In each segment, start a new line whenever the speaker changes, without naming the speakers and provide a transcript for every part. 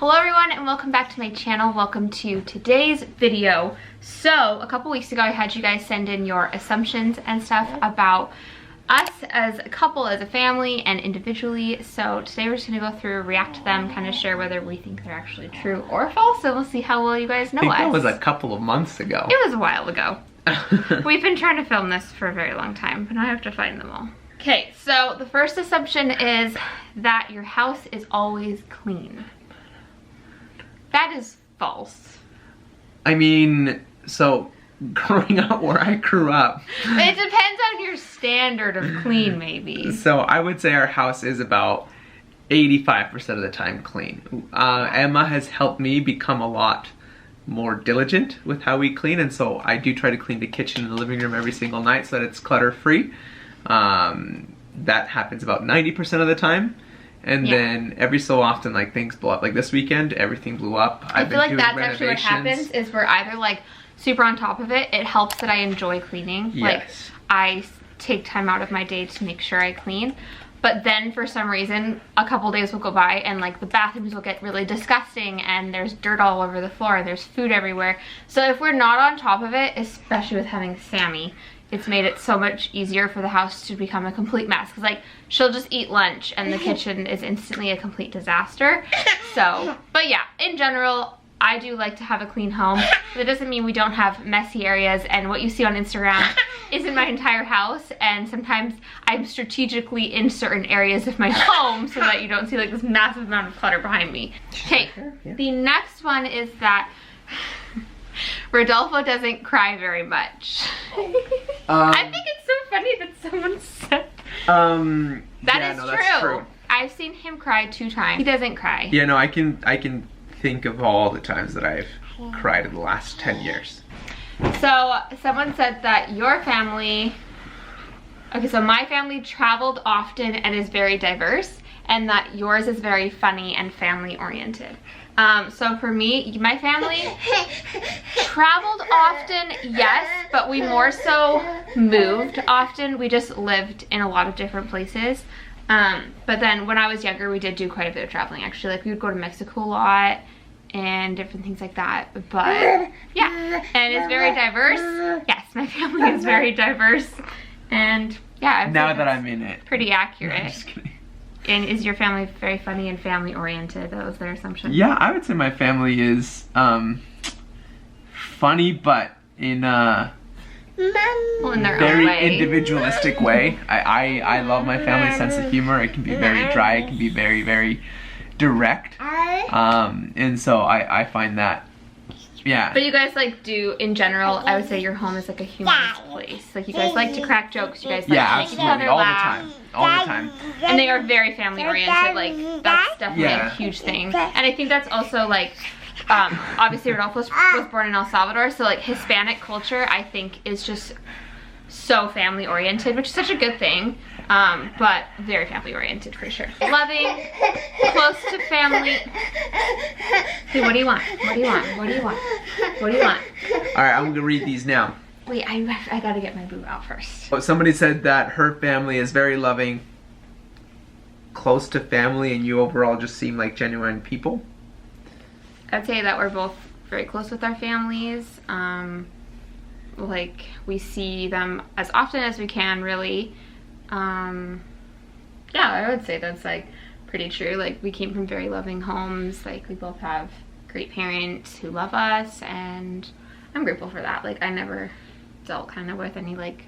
Hello everyone and welcome back to my channel. Welcome to today's video. So a couple weeks ago I had you guys send in your assumptions and stuff about us as a couple, as a family, and individually. So today we're just going to go through, react to them, kind of share whether we think they're actually true or false. So we'll see how well you guys know us.
I think that was a couple of months ago.
It was a while ago. We've been trying to film this for a very long time, but now I have to find them all. Okay, so the first assumption is that your house is always clean. That is false.
I mean, so growing up where I grew up.
It depends on your standard of clean, maybe.
So I would say our house is about 85% of the time clean. Emma has helped me become a lot more diligent with how we clean, and so I do try to clean the kitchen and the living room every single night so that it's clutter-free. That happens about 90% of the time. And then every so often, like, things blow up. Like this weekend, everything blew up.
I feel like that's actually what happens, is we're either like super on top of it. It helps that I enjoy cleaning.
Yes.
Like I take time out of my day to make sure I clean. But then for some reason, a couple days will go by and like the bathrooms will get really disgusting and there's dirt all over the floor and there's food everywhere. So if we're not on top of it, especially with having Sammy, it's made it so much easier for the house to become a complete mess. Cause like she'll just eat lunch and the kitchen is instantly a complete disaster. So, but yeah, in general, I do like to have a clean home. That doesn't mean we don't have messy areas, and what you see on Instagram is in my entire house, and sometimes I'm strategically in certain areas of my home so that you don't see like this massive amount of clutter behind me. Okay, the next one is that Rodolfo doesn't cry very much. I think it's so funny that someone said that is true. I've seen him cry 2 times. He doesn't cry.
Yeah, no, I can think of all the times that I've cried in the last 10 years.
So someone said that your family, okay, so my family traveled often and is very diverse, and that yours is very funny and family oriented. So for me, my family traveled often, yes, but we more so moved often. We just lived in a lot of different places. But then when I was younger, we did do quite a bit of traveling, actually. Like we would go to Mexico a lot and different things like that. But yeah, and it's very diverse. Yes, my family is very diverse. And yeah,
now that I'm in it.
Pretty accurate.
No, I'm just kidding.
And is your family very funny and family oriented? That was their assumption.
Yeah, I would say my family is funny, but in a very individualistic way. I love my family's sense of humor. It can be very dry. It can be very, very direct. And so I find that, yeah.
But you guys like do, in general, I would say your home is like a humorous place. Like you guys like to crack jokes. You guys like to make each other laugh.
All the time.
And they are very family oriented. Like that's definitely a huge thing. And I think that's also like, obviously Rodolfo was born in El Salvador, so like Hispanic culture I think is just so family oriented, which is such a good thing. But very family oriented for sure. Loving, close to family. Hey, what do you want? What do you want? What do you want? What do you want?
Alright, I'm gonna read these now.
Wait, I gotta get my boo out first.
Somebody said that her family is very loving, close to family, and you overall just seem like genuine people.
I'd say that we're both very close with our families. Like we see them as often as we can, really. Yeah, I would say that's like pretty true. Like we came from very loving homes. Like we both have great parents who love us, and I'm grateful for that. Like I never dealt kind of with any like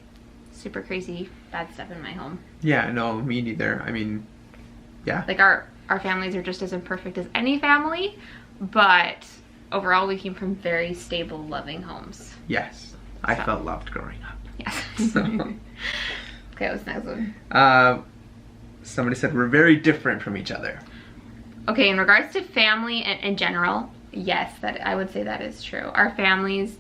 super crazy bad stuff in my home.
Yeah, no, me neither. I mean, yeah.
Like our families are just as imperfect as any family, but overall we came from very stable, loving homes.
Yes, I felt loved growing up.
Yes.
So.
Okay, what's the next one?
Somebody said we're very different from each other.
Okay, in regards to family and in general, yes, that I would say that is true. Our families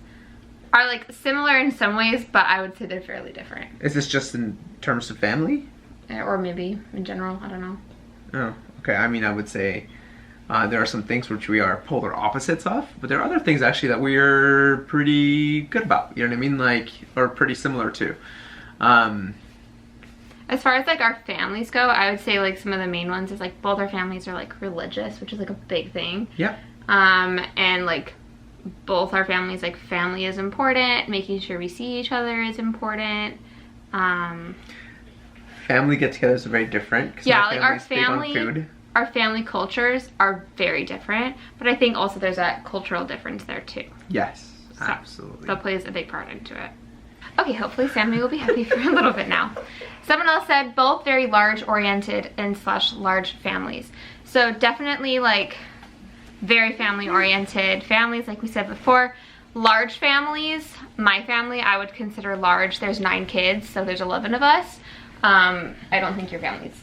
are like similar in some ways, but I would say they're fairly different.
Is this just in terms of family?
Or maybe in general, I don't know.
Oh, okay. I mean, I would say there are some things which we are polar opposites of, but there are other things actually that we're pretty good about. You know what I mean? Like, or pretty similar to.
As far as like our families go, I would say like some of the main ones is like both our families are like religious, which is like a big thing.
Yep.
And like both our families, like family is important, making sure we see each other is important.
Family get-togethers are very different.
Yeah, like our family cultures are very different, but I think also there's a cultural difference there too.
Yes,
so
absolutely.
That plays a big part into it. Okay, hopefully Sammy will be happy for a little bit now. Someone else said both very large oriented and / large families. So definitely like very family oriented families, like we said before. Large families, my family I would consider large. There's 9 kids, so there's 11 of us. I don't think your family's,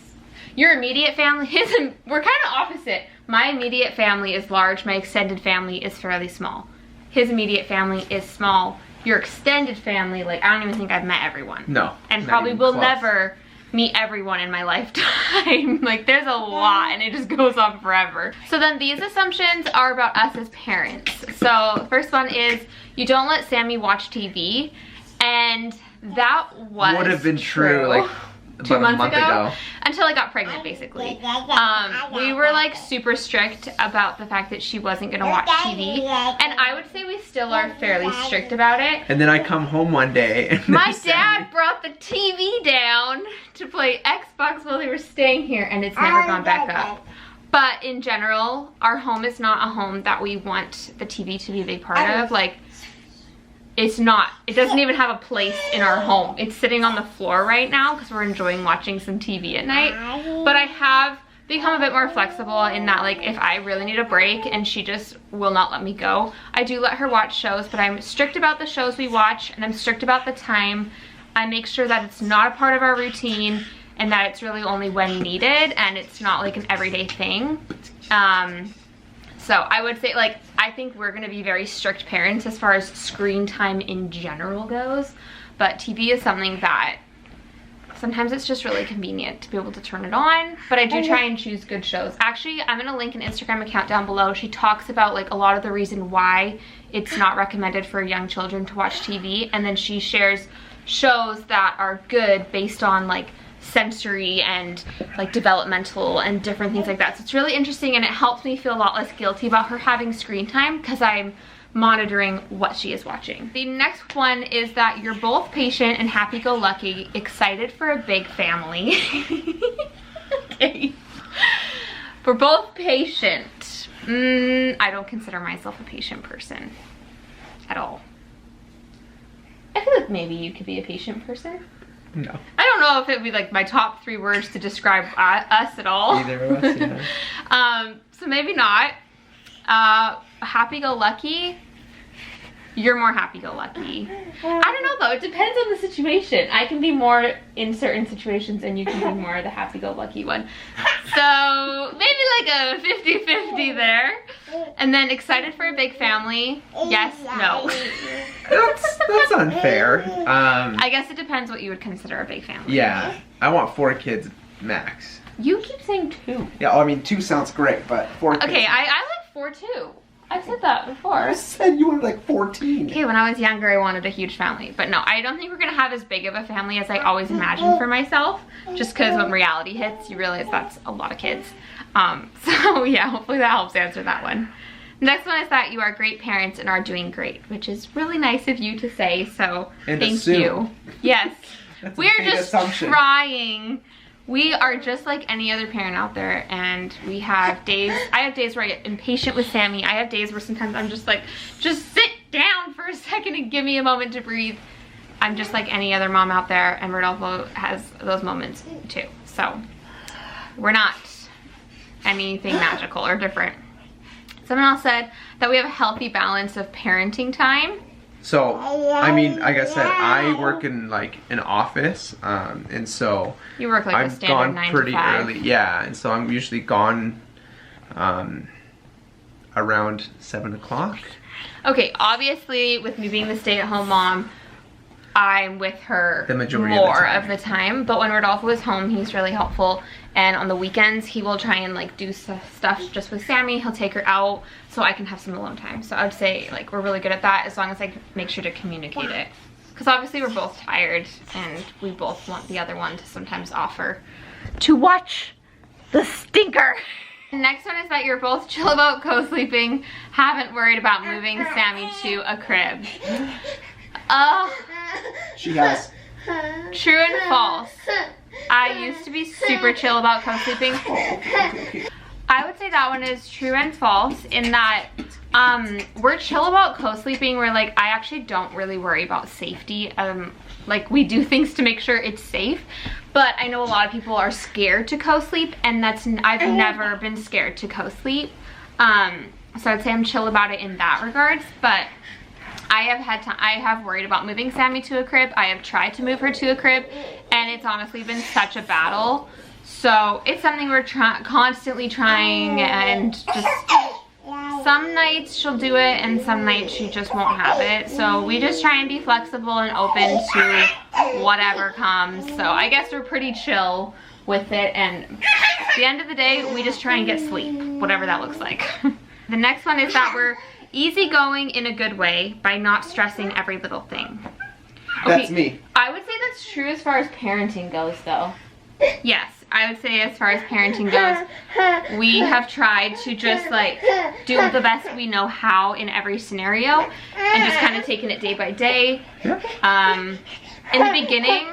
your immediate family isn't, we're kind of opposite. My immediate family is large, my extended family is fairly small. His immediate family is small. Your extended family, like I don't even think I've met everyone.
No.
And probably will never meet everyone in my lifetime. Like there's a lot and it just goes on forever. So then these assumptions are about us as parents. So first one is you don't let Sammy watch TV, and that would
have been true like
2
about a month ago.
Until I got pregnant, basically. We were like super strict about the fact that she wasn't gonna watch TV, and I would say we still are fairly strict about it.
And then I come home one day and
my dad brought the TV down to play Xbox while they were staying here, and it's never gone back up. But in general, our home is not a home that we want the TV to be a big part of. Like, it's not, it doesn't even have a place in our home. It's sitting on the floor right now because we're enjoying watching some TV at night. But I have become a bit more flexible in that, like, if I really need a break and she just will not let me go, I do let her watch shows, but I'm strict about the shows we watch and I'm strict about the time. I make sure that it's not a part of our routine and that it's really only when needed and it's not like an everyday thing. So I would say, like, I think we're gonna be very strict parents as far as screen time in general goes, but TV is something that sometimes it's just really convenient to be able to turn it on, but I do try and choose good shows. Actually, I'm gonna link an Instagram account down below. She talks about like a lot of the reason why it's not recommended for young children to watch TV, and then she shares shows that are good based on like sensory and like developmental and different things like that. So it's really interesting and it helps me feel a lot less guilty about her having screen time because I'm monitoring what she is watching. The next one is that you're both patient and happy-go-lucky, excited for a big family. Okay. We're both patient. I don't consider myself a patient person at all. I feel like maybe you could be a patient person.
No.
I don't know if it would be like my top 3 words to describe us at all.
Either of us, yeah.
So maybe not. Happy-go-lucky. You're more happy-go-lucky. I don't know though, it depends on the situation. I can be more in certain situations and you can be more the happy-go-lucky one. So maybe like a 50-50 there. And then excited for a big family. Yes, no.
That's unfair.
I guess it depends what you would consider a big family.
Yeah, I want 4 kids max.
You keep saying 2.
Yeah, I mean 2 sounds great, but 4 kids.
Okay, I like 4 too. I said that before.
I said you wanted like 14.
Okay, when I was younger, I wanted a huge family. But no, I don't think we're gonna have as big of a family as I always imagined for myself. Just because when reality hits, you realize that's a lot of kids. So yeah, hopefully that helps answer that one. Next one is that you are great parents and are doing great, which is really nice of you to say, so thank you. Yes, we're just trying. We are just like any other parent out there, and we have days, I have days where I get impatient with Sammy. I have days where sometimes I'm just like, just sit down for a second and give me a moment to breathe. I'm just like any other mom out there, and Rodolfo has those moments too. So we're not anything magical or different. Someone else said that we have a healthy balance of parenting time.
So, I mean, like I said, I work in like an office, and so
you work like a standard 9 to 5.
I'm gone pretty early, yeah, and so I'm usually gone around 7 o'clock.
Okay, obviously, with me being the stay-at-home mom, I'm with her
the majority
more of the time. But when Rodolfo is home, he's really helpful. And on the weekends, he will try and like do stuff just with Sammy. He'll take her out so I can have some alone time. So I would say like we're really good at that as long as I make sure to communicate it. because obviously we're both tired and we both want the other one to sometimes offer to watch the stinker. Next one is that you're both chill about co-sleeping, haven't worried about moving Sammy to a crib.
She has.
True and false. I used to be super chill about co-sleeping. I would say that one is true and false in that we're chill about co-sleeping. We're like, I actually don't really worry about safety. Like we do things to make sure it's safe, but I know a lot of people are scared to co-sleep, and I've never been scared to co-sleep. So I'd say I'm chill about it in that regards, but I have worried about moving Sammy to a crib. I have tried to move her to a crib, and it's honestly been such a battle. So it's something we're constantly trying, and just some nights she'll do it and some nights she just won't have it. So we just try and be flexible and open to whatever comes. So I guess we're pretty chill with it, and at the end of the day, we just try and get sleep, whatever that looks like. The next one is that we're easygoing in a good way by not stressing every little thing. Okay,
That's me.
I would say that's true as far as parenting goes, though. Yes, I would say as far as parenting goes, we have tried to just like do the best we know how in every scenario, and just kind of taking it day by day. In the beginning,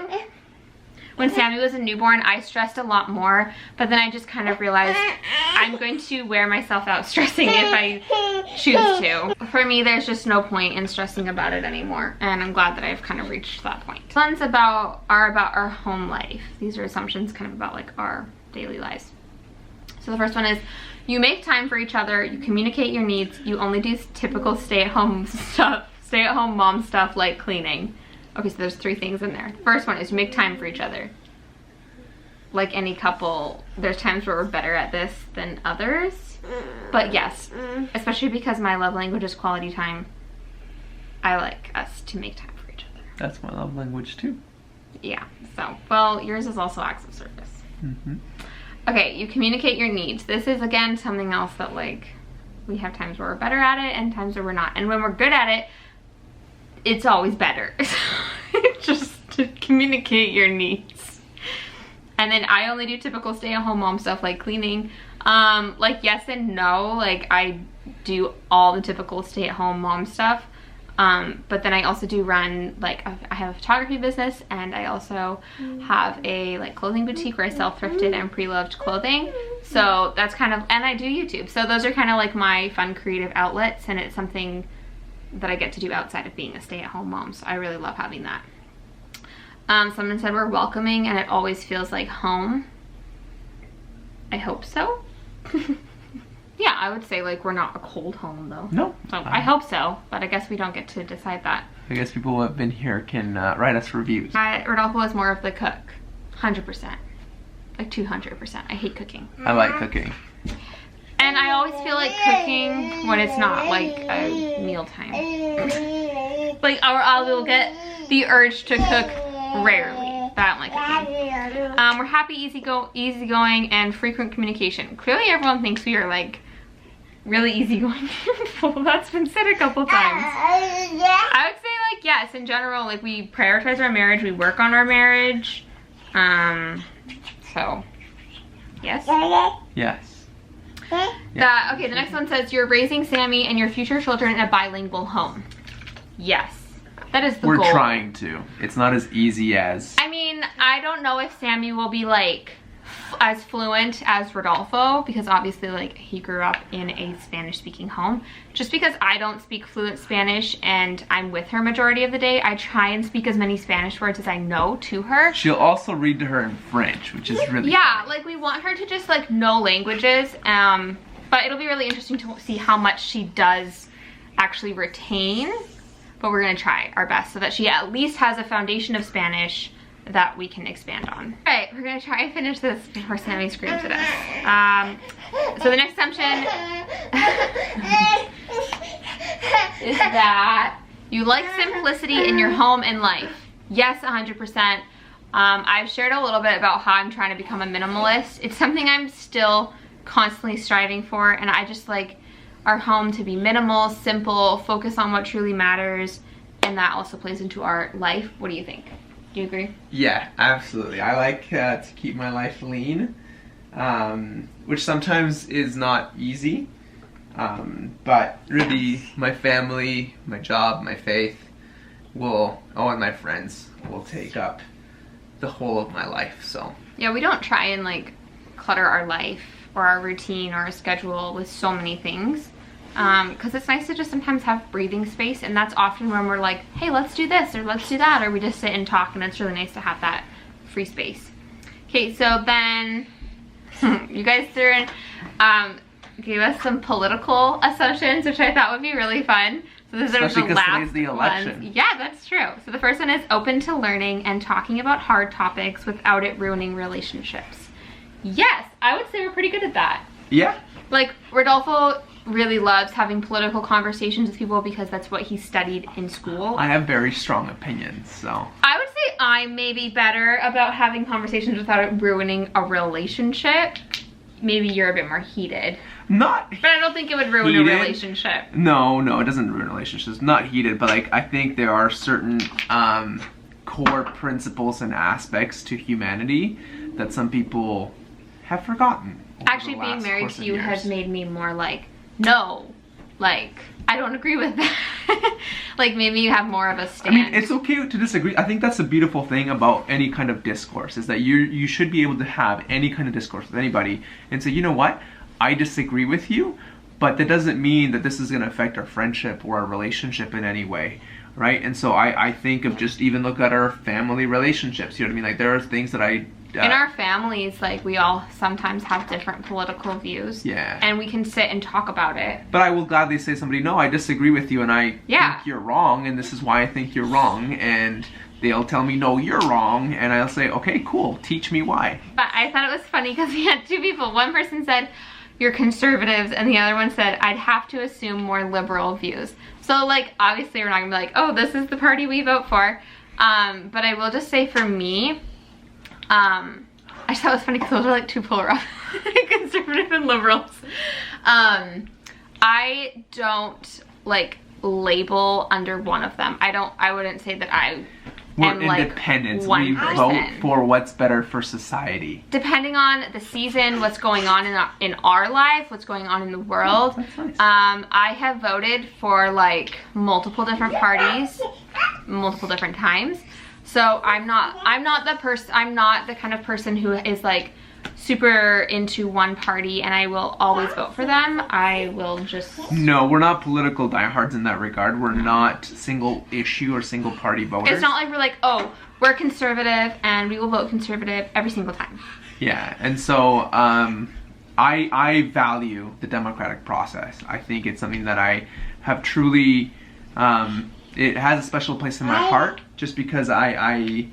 when Sammy was a newborn, I stressed a lot more, but then I just kind of realized I'm going to wear myself out stressing if I choose to. For me, there's just no point in stressing about it anymore, and I'm glad that I've kind of reached that point. These ones are about our home life. These are assumptions kind of about like our daily lives. So the first one is, you make time for each other, you communicate your needs, you only do typical stay-at-home mom stuff like cleaning. Okay, so there's 3 things in there. First one is you make time for each other. Like any couple, there's times where we're better at this than others. But yes, especially because my love language is quality time, I like us to make time for each other.
That's my love language too.
Yeah, so, well, yours is also acts of service.
Mm-hmm.
Okay, you communicate your needs. This is, again, something else that, like, we have times where we're better at it and times where we're not. And when we're good at it, it's always better. Just to communicate your needs. And then I only do typical stay-at-home mom stuff like cleaning. Like yes and no. Like I do all the typical stay-at-home mom stuff. But then I also do run, like, I have a photography business, and I also have a like clothing boutique where I sell thrifted and pre-loved clothing. So that's kind of, and I do YouTube. So those are kind of like my fun creative outlets, and it's something that I get to do outside of being a stay-at-home mom. So I really love having that. Someone said we're welcoming and it always feels like home. I hope so. Yeah, I would say like we're not a cold home though.
No.
So I hope so, but I guess we don't get to decide that.
I guess people who have been here can write us reviews.
Rodolfo is more of the cook. 100%. Like 200%. I hate cooking.
I like cooking.
And I always feel like cooking when it's not like a mealtime. Like, or I will get the urge to cook rarely. But I don't like cooking. We're happy, easygoing, and frequent communication. Clearly everyone thinks we are like really easygoing people. That's been said a couple times. I would say like yes, in general, like we prioritize our marriage, we work on our marriage. So yes.
Yes.
Okay, the next one says you're raising Sammy and your future children in a bilingual home. Yes. That is the goal.
We're trying to. It's not as easy as...
I mean, I don't know if Sammy will be like as fluent as Rodolfo, because obviously like he grew up in a Spanish speaking home. Just because I don't speak fluent Spanish and I'm with her majority of the day, I try and speak as many Spanish words as I know to her.
She'll also read to her in French, which is really
yeah,
funny.
like we want her to just like know languages, but it'll be really interesting to see how much she does actually retain. But we're gonna try our best so that she at least has a foundation of Spanish that we can expand on. All right, we're gonna try and finish this before Sammy screams at us. So the next assumption is that you like simplicity in your home and life. Yes, 100%. I've shared a little bit about how I'm trying to become a minimalist. It's something I'm still constantly striving for, and I just like our home to be minimal, simple, focus on what truly matters, and that also plays into our life. What do you think? Do you agree?
Yeah, absolutely. I like to keep my life lean, which sometimes is not easy. But really, my family, my job, my faith and my friends will take up the whole of my life. So
yeah, we don't try and like clutter our life or our routine or our schedule with so many things, because it's nice to just sometimes have breathing space, and that's often when we're like, hey, let's do this or let's do that, or we just sit and talk, and it's really nice to have that free space. Okay, so then you guys threw in gave us some political assumptions, which I thought would be really fun. So this is the last
the election.
ones. Yeah, that's true. So the first one is open to learning and talking about hard topics without it ruining relationships. Yes, I would say we're pretty good at that.
Yeah.
Like, Rodolfo really loves having political conversations with people because that's what he studied in school.
I have very strong opinions, so.
I would say I'm maybe better about having conversations without it ruining a relationship. Maybe you're a bit more heated.
Not
But I don't think it would ruin a relationship.
No, it doesn't ruin relationships. Not heated, but like I think there are certain core principles and aspects to humanity that some people have forgotten.
Actually, being married to you has made me more like, no, like, I don't agree with that. Like, maybe you have more of a stand.
I mean, it's okay to disagree. I think that's the beautiful thing about any kind of discourse, is that you should be able to have any kind of discourse with anybody and say, you know what, I disagree with you, but that doesn't mean that this is going to affect our friendship or our relationship in any way, right? And so I think of just even look at our family relationships, you know what I mean? Like, there are things that I...
in our families, like, we all sometimes have different political views.
Yeah.
And we can sit and talk about it.
But I will gladly say to somebody, no, I disagree with you and I think you're wrong and this is why I think you're wrong, and they'll tell me, no, you're wrong, and I'll say, okay, cool, teach me why.
But I thought it was funny because we had two people. One person said, you're conservatives, and the other one said, I'd have to assume more liberal views. So, like, obviously we're not gonna be like, oh, this is the party we vote for. But I will just say, for me, I just thought it was funny because those are like two polar opposites, conservative and liberals. I don't like label under one of them. I wouldn't say that
we're independent.
Like
we vote for what's better for society.
Depending on the season, what's going on in our life, what's going on in the world.
Oh, that's nice.
I have voted for like multiple different parties, multiple different times. So I'm not the kind of person who is like super into one party and I will always vote for them. I will just...
No, we're not political diehards in that regard. We're not single issue or single party voters.
It's not like we're like, oh, we're conservative and we will vote conservative every single time.
Yeah, and so I value the democratic process. I think it's something that I have truly... it has a special place in my heart just because I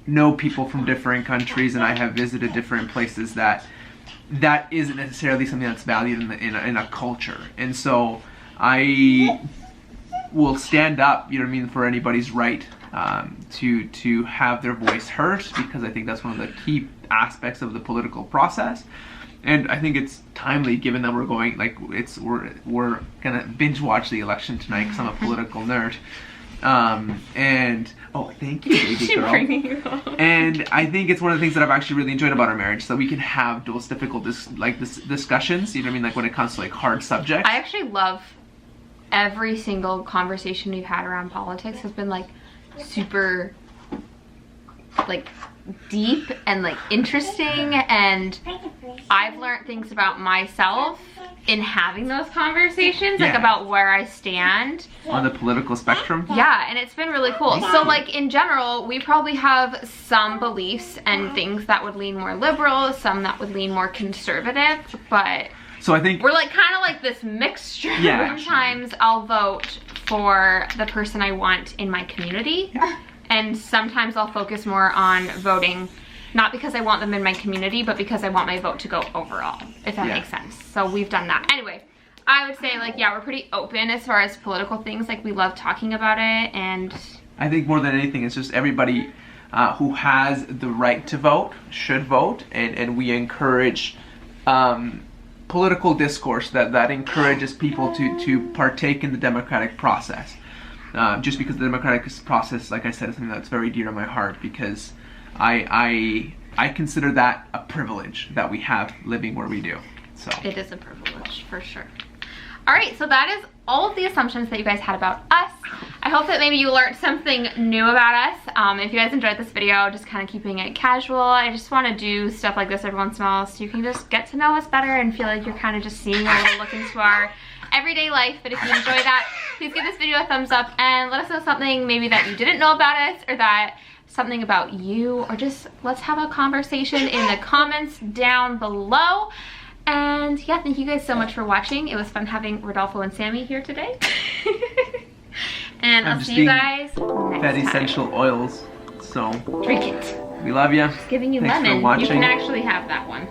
know people from different countries and I have visited different places that isn't necessarily something that's valued in a culture. And so I will stand up, you know what I mean, for anybody's right to have their voice heard, because I think that's one of the key aspects of the political process. And I think it's timely, given that we're going, like, we're gonna binge watch the election tonight because I'm a political nerd. And oh, thank you, baby girl. And I think it's one of the things that I've actually really enjoyed about our marriage, so we can have those difficult discussions. You know what I mean? Like when it comes to like hard subjects.
I actually love every single conversation we've had around politics has been like super like deep and like interesting, and I've learned things about myself in having those conversations, like about where I stand
on the political spectrum.
Yeah, and it's been really cool. So like in general, we probably have some beliefs and things that would lean more liberal, some that would lean more conservative, but
so I think
we're like kind of like this mixture.
Yeah,
sometimes I'll vote for the person I want in my community. And sometimes I'll focus more on voting, not because I want them in my community, but because I want my vote to go overall, if that makes sense. So we've done that. Anyway, I would say like, yeah, we're pretty open as far as political things. Like we love talking about it, and
I think more than anything, it's just everybody who has the right to vote should vote, and we encourage political discourse that encourages people to partake in the democratic process. just because the democratic process, like I said, is something that's very dear to my heart, because I consider that a privilege that we have living where we do. So
it is a privilege for sure. All right, so that is all of the assumptions that you guys had about us. I hope that maybe you learned something new about us. If you guys enjoyed this video, just kind of keeping it casual. I just want to do stuff like this every once in a while so you can just get to know us better and feel like you're kind of just seeing a little look into our everyday life. But if you enjoy that, please give this video a thumbs up and let us know something maybe that you didn't know about us, or that something about you, or just let's have a conversation in the comments down below. And yeah, thank you guys so much for watching. It was fun having Rodolfo and Sammy here today. And I'll see you guys next
fed
time.
essential oils, so
drink it.
We love you.
It's giving you
Thanks
lemon.
for watching.
You can actually have that one.